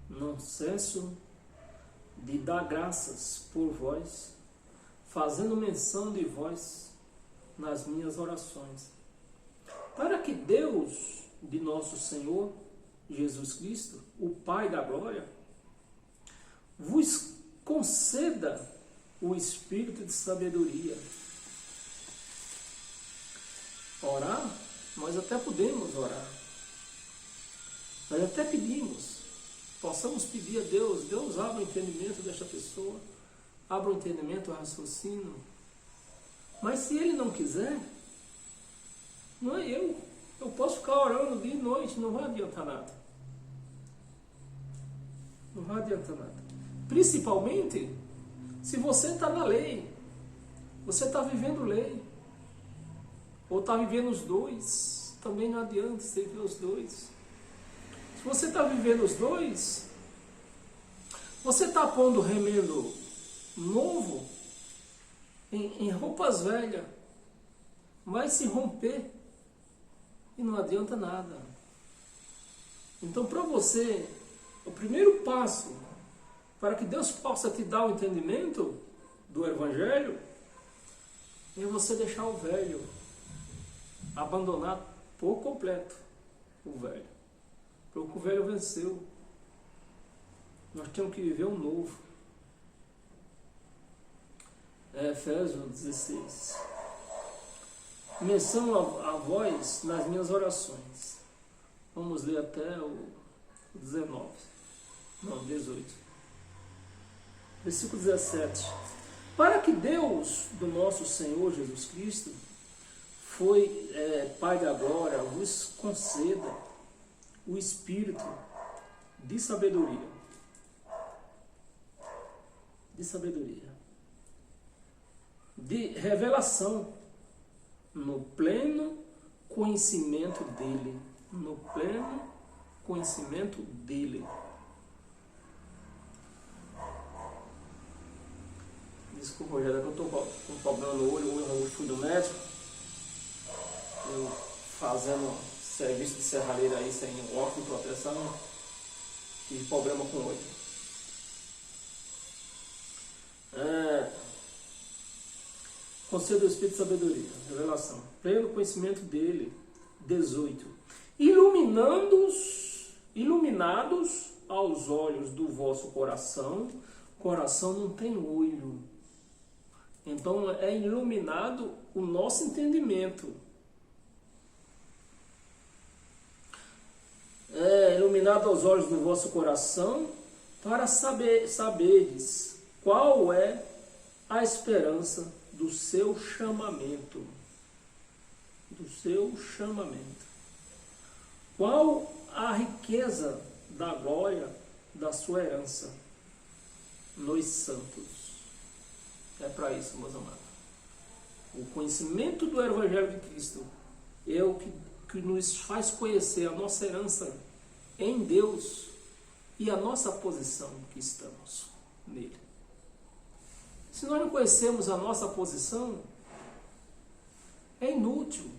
A: Não cesso de dar graças por vós, fazendo menção de vós nas minhas orações, para que Deus de nosso Senhor Jesus Cristo, o Pai da glória, vos conceda o espírito de sabedoria. Orar, nós até podemos orar, nós até pedimos, possamos pedir a Deus, Deus abra o entendimento desta pessoa, abra o entendimento, o raciocínio, mas se Ele não quiser, não é eu posso ficar orando dia e noite, não vai adiantar nada. Não vai adiantar nada. Principalmente se você está na lei, você está vivendo lei, ou está vivendo os dois, também não adianta você viver os dois. Se você está vivendo os dois, você está pondo remendo novo em roupas velhas, vai se romper e não adianta nada. Então, para você, o primeiro passo para que Deus possa te dar o entendimento do Evangelho é você deixar o velho, abandonar por completo o velho, porque o velho venceu. Nós temos que viver um novo. Efésios 16. Menção a vós nas minhas orações. Vamos ler até o 19. Não, 18. Versículo 17. Para que Deus do nosso Senhor Jesus Cristo, Pai da glória, vos conceda o espírito de sabedoria. De revelação no pleno conhecimento dele. No pleno conhecimento dele. Desculpa, Rogério, que eu estou com problema no olho. Hoje eu fui do médico. Eu fazendo serviço de serralheira aí sem óculos de proteção. Tive problema com o olho. Conceda o Espírito de sabedoria, revelação, pleno conhecimento dele. 18. Iluminados aos olhos do vosso coração. Coração não tem olho. Então é iluminado o nosso entendimento. Iluminado aos olhos do vosso coração, para saberes qual é a esperança do seu chamamento. Qual a riqueza da glória da sua herança nos santos. É para isso, meus amados. O conhecimento do Evangelho de Cristo é o que nos faz conhecer a nossa herança em Deus e a nossa posição que estamos nele. Se nós não conhecemos a nossa posição, é inútil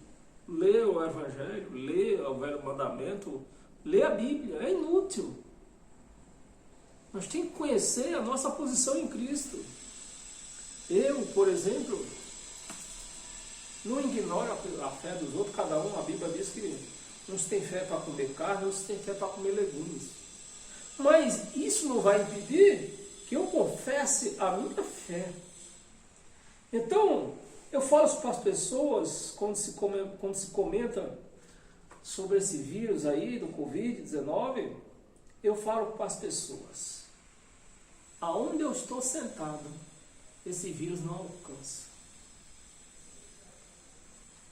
A: ler o Evangelho, ler o Velho Mandamento, ler a Bíblia, é inútil. Nós temos que conhecer a nossa posição em Cristo. Eu, por exemplo, não ignoro a fé dos outros, cada um, a Bíblia diz que uns têm fé para comer carne, outros têm fé para comer legumes. Mas isso não vai impedir que eu confesse a minha fé. Então, eu falo para as pessoas, quando se comenta sobre esse vírus aí, do Covid-19, eu falo para as pessoas, aonde eu estou sentado, esse vírus não alcança.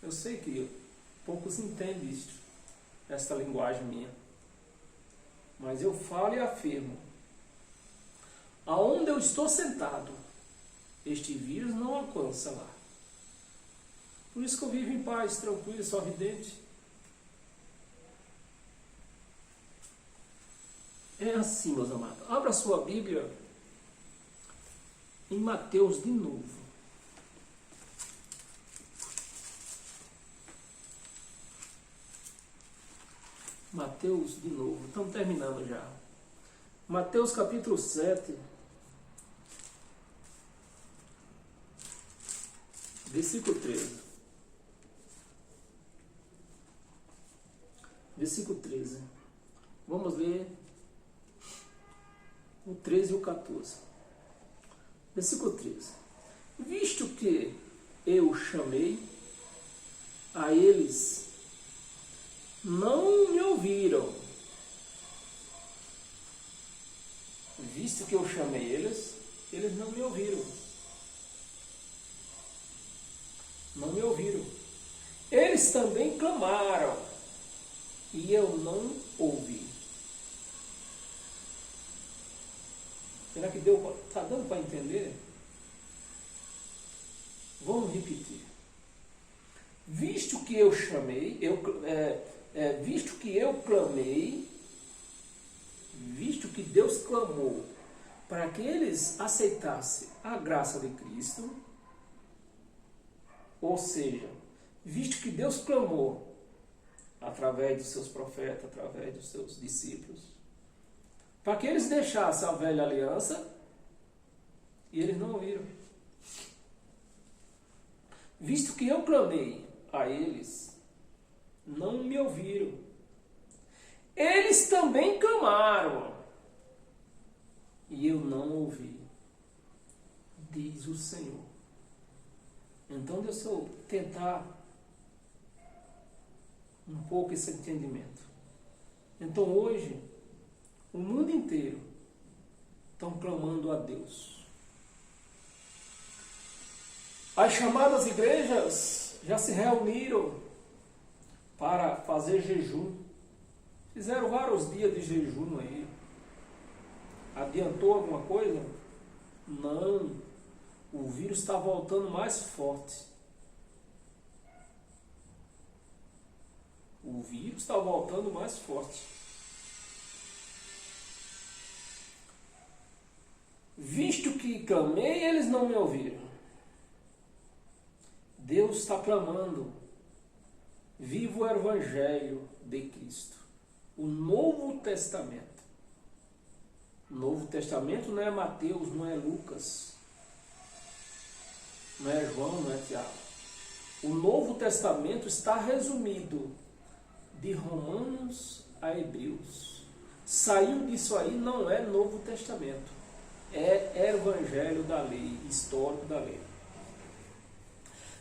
A: Eu sei que poucos entendem isso, essa linguagem minha. Mas eu falo e afirmo, aonde eu estou sentado, este vírus não alcança lá. Por isso que eu vivo em paz, tranquilo, sorridente. É assim, meus amados. Abra a sua Bíblia em Mateus de novo. Mateus de novo. Estamos terminando já. Mateus capítulo 7. Versículo 13. Versículo 13. Vamos ler o 13 e o 14. Versículo 13. Visto que eu chamei, a eles não me ouviram. Visto que eu chamei eles, eles não me ouviram. Não me ouviram. Eles também clamaram, e eu não ouvi. Será que está dando para entender? Vamos repetir. Visto que eu chamei, visto que eu clamei, visto que Deus clamou para que eles aceitassem a graça de Cristo, ou seja, visto que Deus clamou através dos seus profetas, através dos seus discípulos, para que eles deixassem a velha aliança, e eles não ouviram. Visto que eu clamei a eles, não me ouviram. Eles também clamaram, e eu não ouvi, diz o Senhor. Então, deixa eu tentar um pouco esse entendimento. Então, hoje, o mundo inteiro estão clamando a Deus. As chamadas igrejas já se reuniram para fazer jejum. Fizeram vários dias de jejum aí. Adiantou alguma coisa? Não. O vírus está voltando mais forte. O vírus está voltando mais forte. Visto que clamei, eles não me ouviram. Deus está clamando. Viva o Evangelho de Cristo. O Novo Testamento. O Novo Testamento não é Mateus, não é Lucas, não é João, não é Tiago. O Novo Testamento está resumido de Romanos a Hebreus. Saiu disso aí, não é Novo Testamento. É Evangelho da lei, histórico da lei.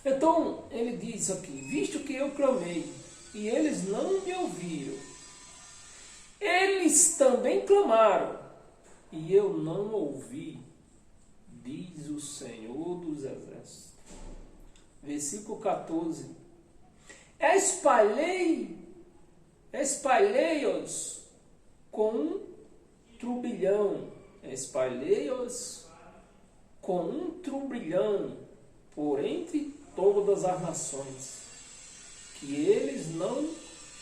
A: Então, ele diz aqui, visto que eu clamei, e eles não me ouviram, eles também clamaram, e eu não ouvi, diz o Senhor dos Exércitos. Versículo 14. Espalhei-os com um turbilhão. Espalhei-os com um turbilhão por entre todas as nações, que eles não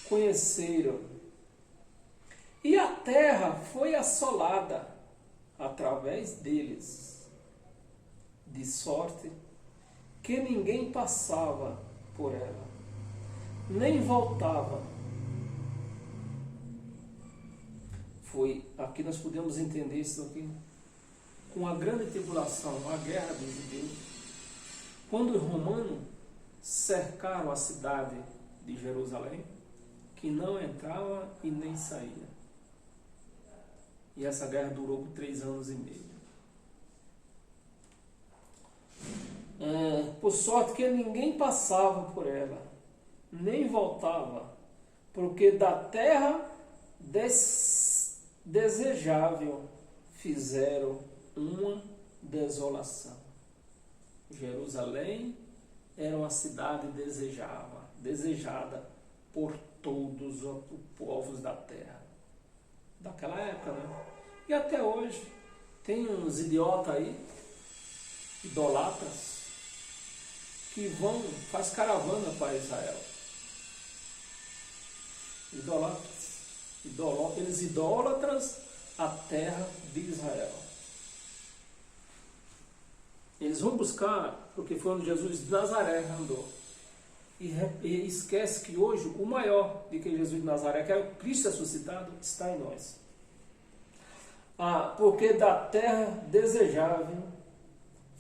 A: conheceram. E a terra foi assolada através deles, de sorte que ninguém passava por ela, nem voltava. Foi aqui nós podemos entender isso aqui, com a grande tribulação, a guerra dos judeus, quando os romanos cercaram a cidade de Jerusalém, que não entrava e nem saía. E essa guerra durou por 3 anos e meio. Por sorte que ninguém passava por ela, nem voltava, porque da terra desejável fizeram uma desolação. Jerusalém era uma cidade desejada por todos os povos da terra. Daquela época, né? E até hoje, tem uns idiotas aí idolatras, que faz caravana para Israel. Eles idólatras a terra de Israel. Eles vão buscar, porque foi onde Jesus de Nazaré andou. E esquece que hoje o maior de que Jesus de Nazaré, que é o Cristo ressuscitado, está em nós. Porque da terra desejável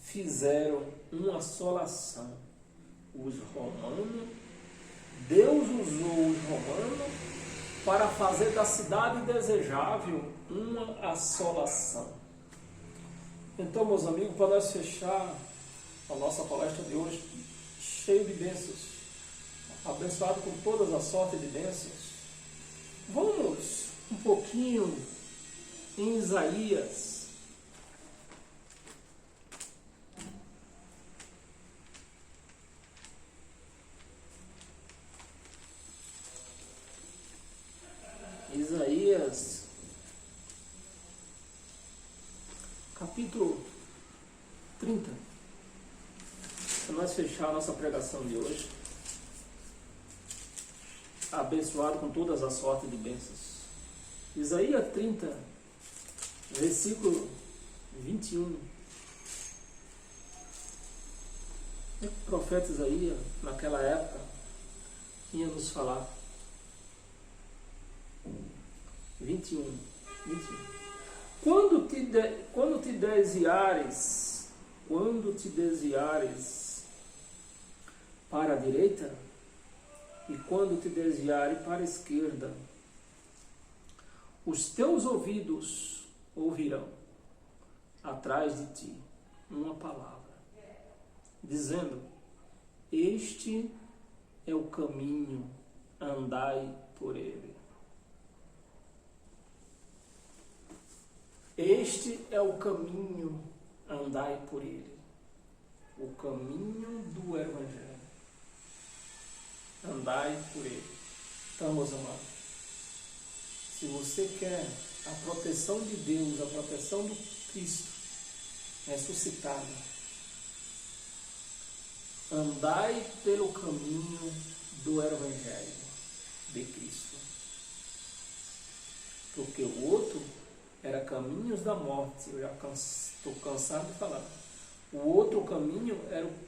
A: fizeram uma assolação. Os romanos, Deus usou os romanos para fazer da cidade desejável uma assolação. Então, meus amigos, para nós fechar a nossa palestra de hoje, cheio de bênçãos, abençoado com todas as sortes de bênçãos, vamos um pouquinho em Isaías. Isaías, capítulo 30, para nós fechar a nossa pregação de hoje, abençoado com todas as sortes de bênçãos. Isaías 30, versículo 21. O profeta Isaías, naquela época, tinha nos falar. 21. Quando te desviares para a direita e quando te desviares para a esquerda, os teus ouvidos ouvirão atrás de ti uma palavra, dizendo: este é o caminho, andai por ele. Este é o caminho, andai por ele. O caminho do Evangelho. Andai por ele. Então, meus amados, se você quer a proteção de Deus, a proteção do Cristo ressuscitado, andai pelo caminho do Evangelho de Cristo. Porque o outro era caminhos da morte. Eu já estou cansado de falar. O outro caminho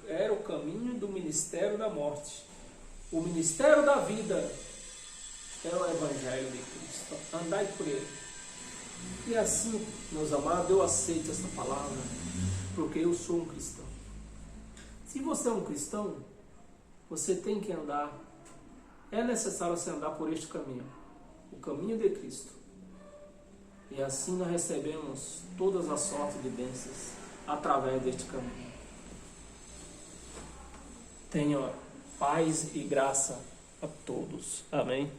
A: era o caminho do ministério da morte. O ministério da vida é o Evangelho de Cristo. Andai por ele. E assim, meus amados, eu aceito essa palavra, porque eu sou um cristão. Se você é um cristão, você tem que andar. É necessário você andar por este caminho, o caminho de Cristo. E assim nós recebemos todas as sortes de bênçãos através deste caminho. Tenha paz e graça a todos. Amém.